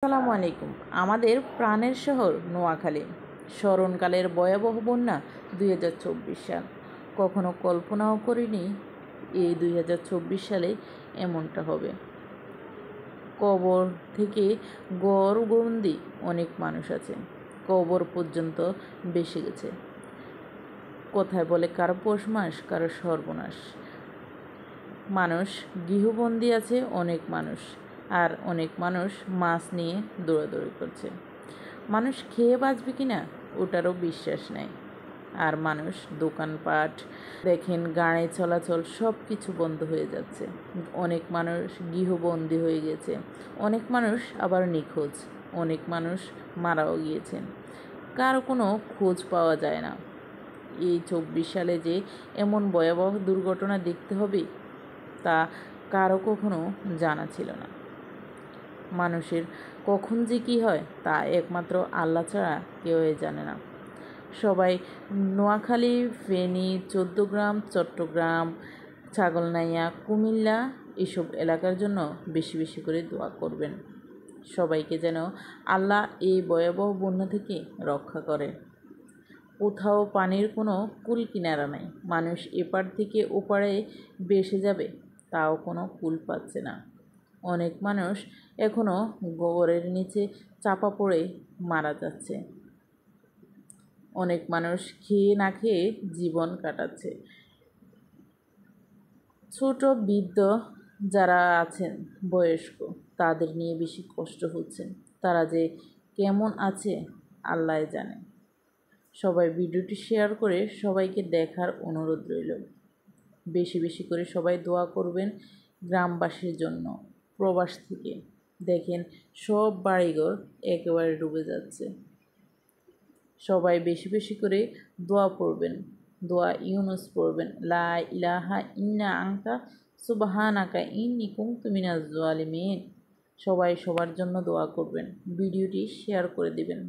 আসসালামু আলাইকুম। আমাদের প্রাণের শহর নোয়াখালী, স্মরণকালের ভয়াবহ বন্যা 2024 সাল। কখনো কল্পনাও করিনি এই 2024 সালে এমনটা হবে। কবর থেকে গড়বন্দি অনেক মানুষ আছে, কবর পর্যন্ত বেসে গেছে। কোথায় বলে কারো পৌষ মাস, কারো সর্বনাশ। মানুষ গৃহবন্দী আছে, অনেক মানুষ, আর অনেক মানুষ মাছ নিয়ে দৌড়াদৌড়ি করছে। মানুষ খেয়ে বাঁচবে কিনা ওটারও বিশ্বাস নেই। আর মানুষ দোকানপাট দেখেন, গাড়ি চলাচল সব কিছু বন্ধ হয়ে যাচ্ছে। অনেক মানুষ গৃহবন্দী হয়ে গেছে, অনেক মানুষ আবার নিখোঁজ, অনেক মানুষ মারাও গিয়েছেন, কারো কোনো খোঁজ পাওয়া যায় না। এই 24 সালে যে এমন ভয়াবহ দুর্ঘটনা দেখতে হবে তা কারো কখনো জানা ছিল না। মানুষের কখন যে কী হয় তা একমাত্র আল্লাহ ছাড়া কেউই জানে না। সবাই নোয়াখালী, ফেনী, 14 গ্রাম, চট্টগ্রাম, ছাগলনাইয়া, কুমিল্লা এসব এলাকার জন্য বেশি বেশি করে দোয়া করবেন। সবাইকে যেন আল্লাহ এই ভয়াবহ বন্যা থেকে রক্ষা করে। কোথাও পানির কোনো কুল কিনারা নাই। মানুষ এপার থেকে ওপারে ভেসে যাবে, তাও কোনো কুল পাচ্ছে না। অনেক মানুষ এখনও গোবরের নিচে চাপা পড়ে মারা যাচ্ছে। অনেক মানুষ খেয়ে না খেয়ে জীবন কাটাচ্ছে। ছোট বৃদ্ধ যারা আছেন, বয়স্ক, তাদের নিয়ে বেশি কষ্ট হচ্ছে। তারা যে কেমন আছে আল্লাহ জানে। সবাই ভিডিওটি শেয়ার করে সবাইকে দেখার অনুরোধ রইল। বেশি বেশি করে সবাই দোয়া করবেন গ্রামবাসীর জন্য। প্রবাস থেকে দেখেন সব বাড়িঘর একেবারে ডুবে যাচ্ছে। সবাই বেশি বেশি করে দোয়া পড়বেন, দোয়া ইউনুস পড়বেন, লা ইলাহা ইল্লা আনতা সুবহানাকা ইন্নী কুনতু মিনাজ জালিমিন। সবাই সবার জন্য দোয়া করবেন, ভিডিওটি শেয়ার করে দিবেন।